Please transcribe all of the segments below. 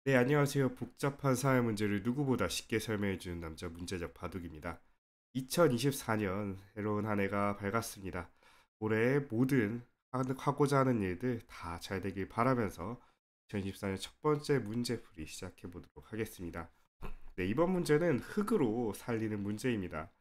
네, 안녕하세요. 복잡한 사회 문제를 누구보다 쉽게 설명해주는 남자 문제적 바둑입니다. 2024년 새로운 한 해가 밝았습니다. 올해 모든 하고자 하는 일들 다 잘 되길 바라면서 2024년 첫 번째 문제풀이 시작해 보도록 하겠습니다. 네, 이번 문제는 흙으로 살리는 문제입니다.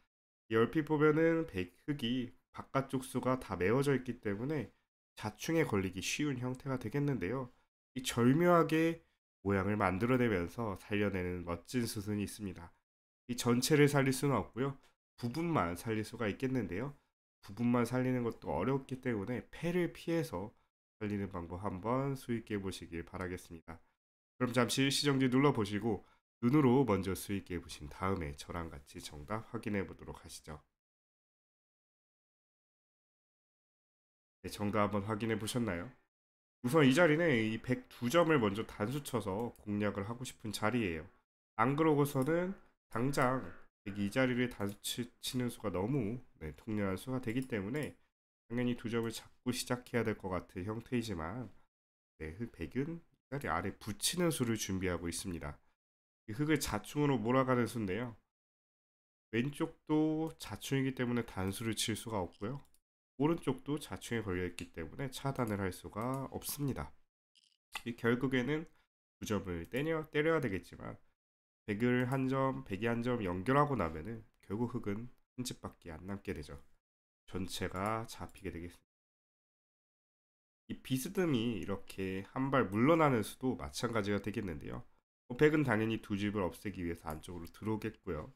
얼핏 보면은 흙이 바깥쪽 수가 다 메워져 있기 때문에 자충에 걸리기 쉬운 형태가 되겠는데요. 이 절묘하게 모양을 만들어내면서 살려내는 멋진 수순이 있습니다. 이 전체를 살릴 수는 없고요. 부분만 살릴 수가 있겠는데요. 부분만 살리는 것도 어렵기 때문에 패를 피해서 살리는 방법 한번 수익해 보시길 바라겠습니다. 그럼 잠시 일시정지 눌러보시고 눈으로 먼저 수익해 보신 다음에 저랑 같이 정답 확인해 보도록 하시죠. 네, 정답 한번 확인해 보셨나요? 우선 이 자리는 이 102점을 먼저 단수 쳐서 공략을 하고 싶은 자리예요. 안 그러고서는 당장 이 자리를 단수 치는 수가 너무 통렬한 수가 되기 때문에 당연히 두 점을 잡고 시작해야 될 것 같은 형태이지만 흙 100은 이 자리 아래 붙이는 수를 준비하고 있습니다. 이 흙을 자충으로 몰아가는 수인데요. 왼쪽도 자충이기 때문에 단수를 칠 수가 없고요. 오른쪽도 자충에 걸려있기 때문에 차단을 할 수가 없습니다. 이 결국에는 9점을 때려야 되겠지만 100을 한 점, 100이 한 점 연결하고 나면은 결국 흙은 한 집밖에 안 남게 되죠. 전체가 잡히게 되겠습니다. 이 비스듬히 이렇게 한 발 물러나는 수도 마찬가지가 되겠는데요. 100은 당연히 두 집을 없애기 위해서 안쪽으로 들어오겠고요.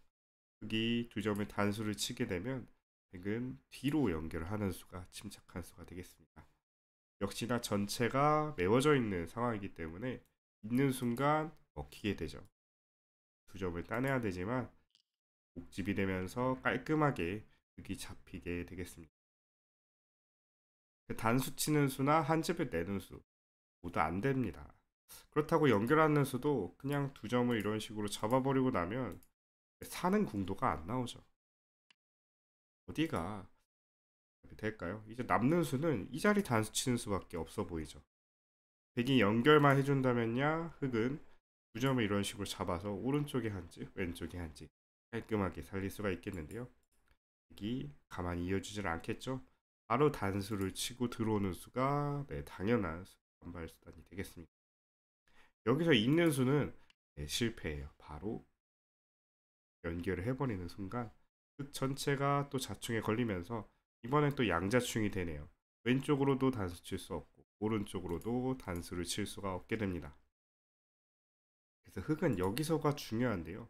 흙이 두 점을 단수를 치게 되면 100은 뒤로 연결하는 수가 침착한 수가 되겠습니다. 역시나 전체가 메워져 있는 상황이기 때문에 있는 순간 먹히게 되죠. 두 점을 따내야 되지만 복집이 되면서 깔끔하게 흙이 잡히게 되겠습니다. 단수 치는 수나 한 집을 내는 수 모두 안 됩니다. 그렇다고 연결하는 수도 그냥 두 점을 이런 식으로 잡아버리고 나면 사는 궁도가 안 나오죠. 어디가 될까요? 이제 남는 수는 이 자리 단수 치는 수밖에 없어 보이죠. 백이 연결만 해준다면야 흙은 두 점을 이런 식으로 잡아서 오른쪽에 한 집, 왼쪽에 한 집 깔끔하게 살릴 수가 있겠는데요. 백이 가만히 이어주질 않겠죠. 바로 단수를 치고 들어오는 수가 당연한 반발 수단이 되겠습니다. 여기서 있는 수는 실패예요. 바로 연결을 해버리는 순간 흙 전체가 또 자충에 걸리면서 이번엔 또 양자충이 되네요. 왼쪽으로도 단수 칠 수 없고 오른쪽으로도 단수를 칠 수가 없게 됩니다. 그래서 흙은 여기서가 중요한데요.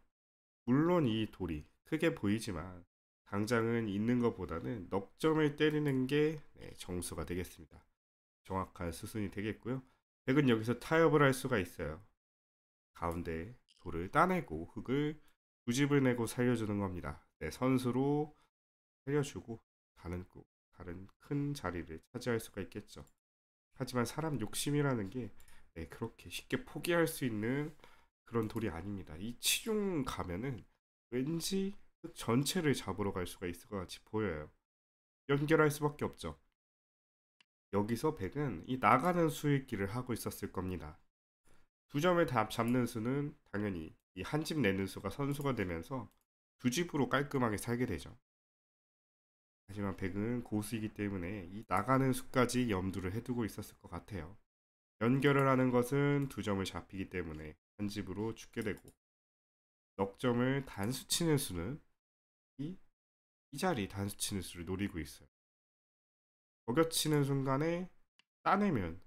물론 이 돌이 크게 보이지만 당장은 있는 것보다는 넉 점을 때리는 게 정수가 되겠습니다. 정확한 수순이 되겠고요. 흙은 여기서 타협을 할 수가 있어요. 가운데 돌을 따내고 흙을 두 집을 내고 살려주는 겁니다. 선수로 살려주고 다른 큰 자리를 차지할 수가 있겠죠. 하지만 사람 욕심이라는 게 그렇게 쉽게 포기할 수 있는 그런 돌이 아닙니다. 이 치중 가면은 왠지 그 전체를 잡으러 갈 수가 있을 것 같이 보여요. 연결할 수밖에 없죠. 여기서 백은 이 나가는 수익기를 하고 있었을 겁니다. 두 점을 다 잡는 수는 당연히 이 한 집 내는 수가 선수가 되면서 두 집으로 깔끔하게 살게 되죠. 하지만 백은 고수이기 때문에 이 나가는 수까지 염두를 해두고 있었을 것 같아요. 연결을 하는 것은 두 점을 잡히기 때문에 한 집으로 죽게 되고 넉 점을 단수 치는 수는 이, 이 자리 단수 치는 수를 노리고 있어요. 어겨치는 순간에 따내면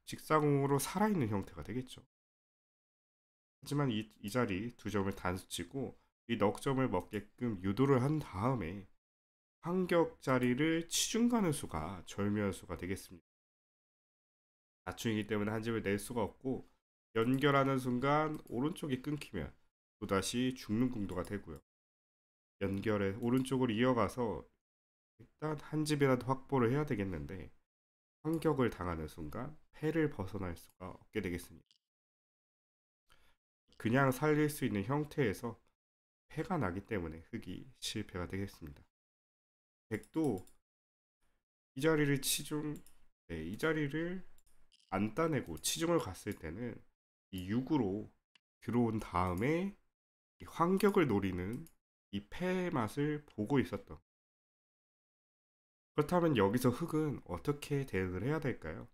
직사공으로 살아있는 형태가 되겠죠. 하지만 이 자리 두 점을 단수 치고 이 넉 점을 먹게끔 유도를 한 다음에 환격 자리를 치중 가는 수가 절묘한 수가 되겠습니다. 다충이기 때문에 한 집을 낼 수가 없고 연결하는 순간 오른쪽이 끊기면 또다시 죽는 궁도가 되고요. 연결해 오른쪽으로 이어가서 일단 한 집이라도 확보를 해야 되겠는데 환격을 당하는 순간 패를 벗어날 수가 없게 되겠습니다. 그냥 살릴 수 있는 형태에서 패가 나기 때문에 흙이 실패가 되겠습니다. 백도 이 자리를 치중, 이 자리를 안 따내고 치중을 갔을 때는 이 6으로 들어온 다음에 이 환격을 노리는 이 패의 맛을 보고 있었던. 그렇다면 여기서 흑은 어떻게 대응을 해야 될까요?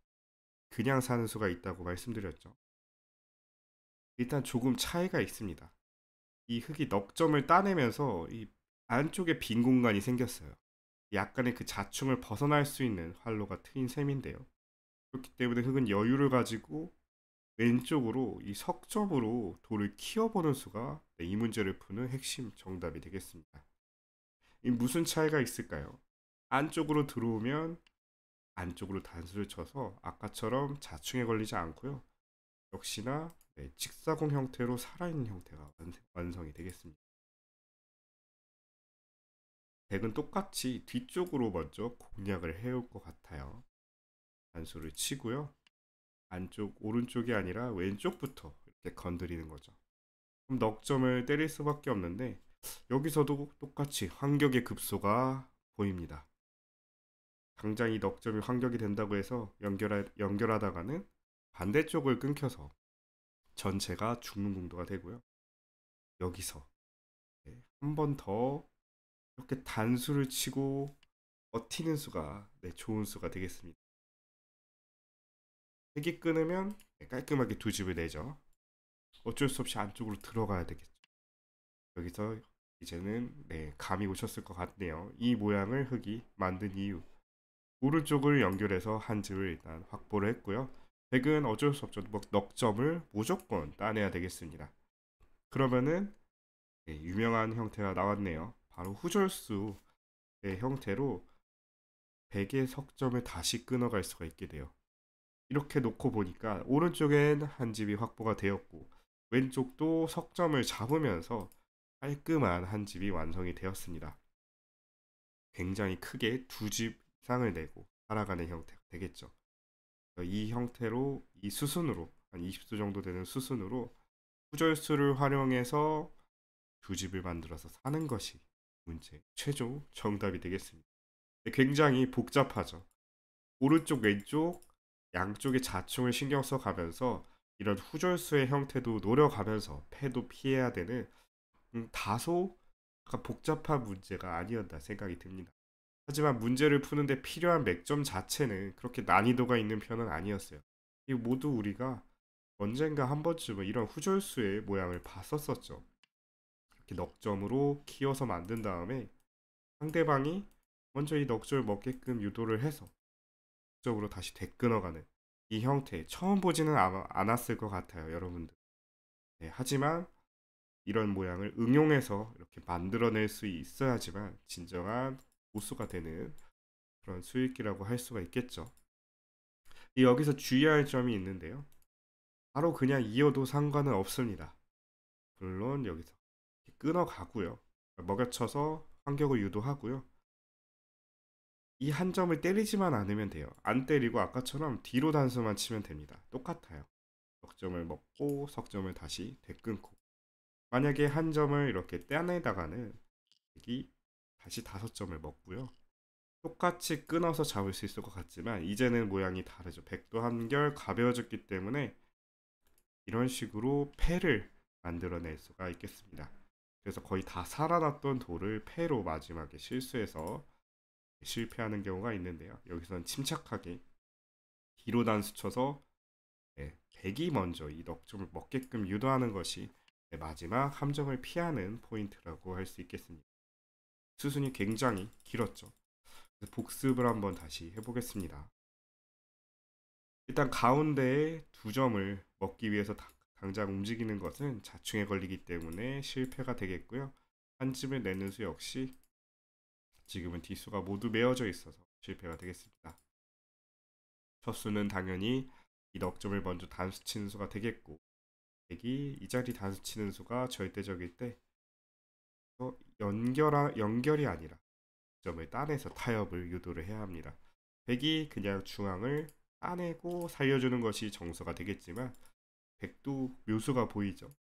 그냥 사는 수가 있다고 말씀드렸죠. 일단 조금 차이가 있습니다. 이 흑이 넉점을 따내면서 이 안쪽에 빈 공간이 생겼어요. 약간의 그 자충을 벗어날 수 있는 활로가 트인 셈인데요. 그렇기 때문에 흑은 여유를 가지고 왼쪽으로 이 석점으로 돌을 키워보는 수가 이 문제를 푸는 핵심 정답이 되겠습니다. 이 무슨 차이가 있을까요? 안쪽으로 들어오면 안쪽으로 단수를 쳐서 아까처럼 자충에 걸리지 않고요. 역시나 직사공 형태로 살아있는 형태가 완성이 되겠습니다. 덱은 똑같이 뒤쪽으로 먼저 공략을 해올 것 같아요. 단수를 치고요. 안쪽 오른쪽이 아니라 왼쪽부터 이렇게 건드리는 거죠. 그럼 넉점을 때릴 수밖에 없는데 여기서도 똑같이 환격의 급소가 보입니다. 당장 이 넉점이 환격이 된다고 해서 연결하다가는 반대쪽을 끊겨서 전체가 죽는 공도가 되고요. 여기서 한 번 더 이렇게 단수를 치고 버티는 수가 좋은 수가 되겠습니다. 색이 끊으면 깔끔하게 두 집을 내죠. 어쩔 수 없이 안쪽으로 들어가야 되겠죠. 여기서 이제는 감이 오셨을 것 같네요. 이 모양을 흑이 만든 이유. 오른쪽을 연결해서 한 집을 일단 확보를 했고요. 백은 어쩔 수 없죠. 넉점을 무조건 따내야 되겠습니다. 그러면은 유명한 형태가 나왔네요. 바로 후절수의 형태로 백의 석점을 다시 끊어갈 수가 있게 돼요. 이렇게 놓고 보니까 오른쪽엔 한 집이 확보가 되었고 왼쪽도 석점을 잡으면서 깔끔한 한 집이 완성이 되었습니다. 굉장히 크게 두 집 이상을 내고 살아가는 형태가 되겠죠. 이 형태로 이 수순으로 한 20수 정도 되는 수순으로 후절수를 활용해서 두 집을 만들어서 사는 것이 문제 최종 정답이 되겠습니다. 굉장히 복잡하죠. 오른쪽 왼쪽 양쪽의 자충을 신경 써 가면서 이런 후절수의 형태도 노려가면서 패도 피해야 되는 다소 약간 복잡한 문제가 아니었나 생각이 듭니다. 하지만 문제를 푸는데 필요한 맥점 자체는 그렇게 난이도가 있는 편은 아니었어요. 이 모두 우리가 언젠가 한 번쯤은 이런 후절수의 모양을 봤었었죠. 이렇게 넉점으로 키워서 만든 다음에 상대방이 먼저 이 넉점을 먹게끔 유도를 해서 적으로 다시 되끊어가는 이 형태 처음 보지는 않았을 것 같아요, 여러분들. 하지만 이런 모양을 응용해서 이렇게 만들어낼 수 있어야지만 진정한 고수가 되는 그런 수익기라고 할 수가 있겠죠. 여기서 주의할 점이 있는데요. 바로 그냥 이어도 상관은 없습니다. 물론 여기서 끊어가고요. 먹여쳐서 환격을 유도하고요. 이 한 점을 때리지만 않으면 돼요. 안 때리고 아까처럼 뒤로 단수만 치면 됩니다. 똑같아요. 석점을 먹고 석점을 다시 되끊고 만약에 한 점을 이렇게 떼내다가는 여기 다시 5점을 먹고요. 똑같이 끊어서 잡을 수 있을 것 같지만 이제는 모양이 다르죠. 백도 한결 가벼워졌기 때문에 이런 식으로 패를 만들어낼 수가 있겠습니다. 그래서 거의 다 살아났던 돌을 패로 마지막에 실수해서 실패하는 경우가 있는데요. 여기서는 침착하게 뒤로 단수 쳐서 백이 먼저 이 넉점을 먹게끔 유도하는 것이 마지막 함정을 피하는 포인트라고 할 수 있겠습니다. 수순이 굉장히 길었죠. 복습을 한번 다시 해보겠습니다. 일단 가운데에 두 점을 먹기 위해서 당장 움직이는 것은 자충에 걸리기 때문에 실패가 되겠고요. 한 집을 내는 수 역시 지금은 뒷수가 모두 메어져 있어서 실패가 되겠습니다. 첫 수는 당연히 이 넉점을 먼저 단수 치는 수가 되겠고 백이 이 자리 단수 치는 수가 절대적일 때 연결이 아니라 점을 따내서 타협을 유도를 해야 합니다. 백이 그냥 중앙을 따내고 살려주는 것이 정서가 되겠지만 백도 묘수가 보이죠.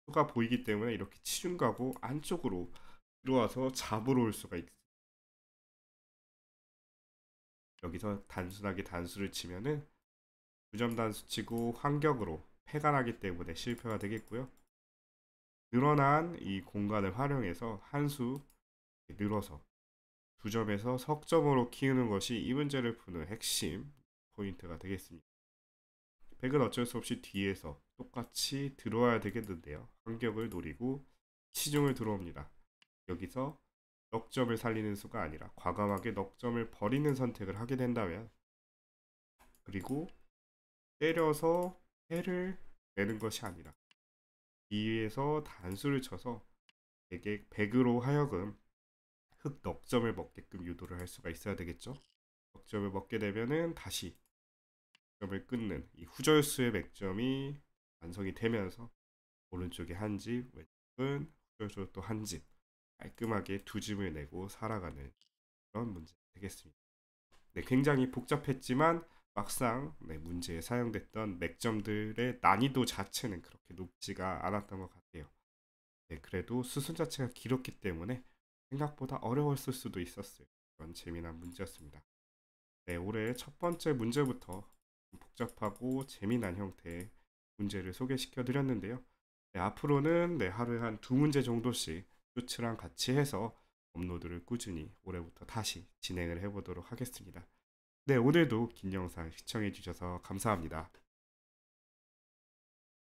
수가 보이기 때문에 이렇게 치중가고 안쪽으로 들어와서 잡으러 올 수가 있습니다. 여기서 단순하게 단수를 치면은 9점 단수 치고 환격으로 폐가 나기 때문에 실패가 되겠고요. 늘어난 이 공간을 활용해서 한 수 늘어서 두 점에서 석점으로 키우는 것이 이 문제를 푸는 핵심 포인트가 되겠습니다. 백은 어쩔 수 없이 뒤에서 똑같이 들어와야 되겠는데요. 간격을 노리고 치중을 들어옵니다. 여기서 넉점을 살리는 수가 아니라 과감하게 넉점을 버리는 선택을 하게 된다면, 그리고 때려서 해를 내는 것이 아니라 뒤에서 단수를 쳐서 백으로 하여금 흑 넉점을 먹게끔 유도를 할 수가 있어야 되겠죠. 넉점을 먹게 되면은 다시 점을 끊는 이 후절수의 맥점이 완성이 되면서 오른쪽에 한 집, 왼쪽은 후절수로 또 한 집, 깔끔하게 두 집을 내고 살아가는 그런 문제 되겠습니다. 네, 굉장히 복잡했지만 막상 문제에 사용됐던 맥점들의 난이도 자체는 그렇게 높지가 않았던 것 같아요. 네, 그래도 수순 자체가 길었기 때문에 생각보다 어려웠을 수도 있었어요. 그런 재미난 문제였습니다. 네, 올해 첫 번째 문제부터 복잡하고 재미난 형태의 문제를 소개시켜 드렸는데요. 네, 앞으로는 하루에 한 두 문제 정도씩 쇼츠랑 같이 해서 업로드를 꾸준히 올해부터 다시 진행을 해보도록 하겠습니다. 네, 오늘도 긴 영상 시청해 주셔서 감사합니다.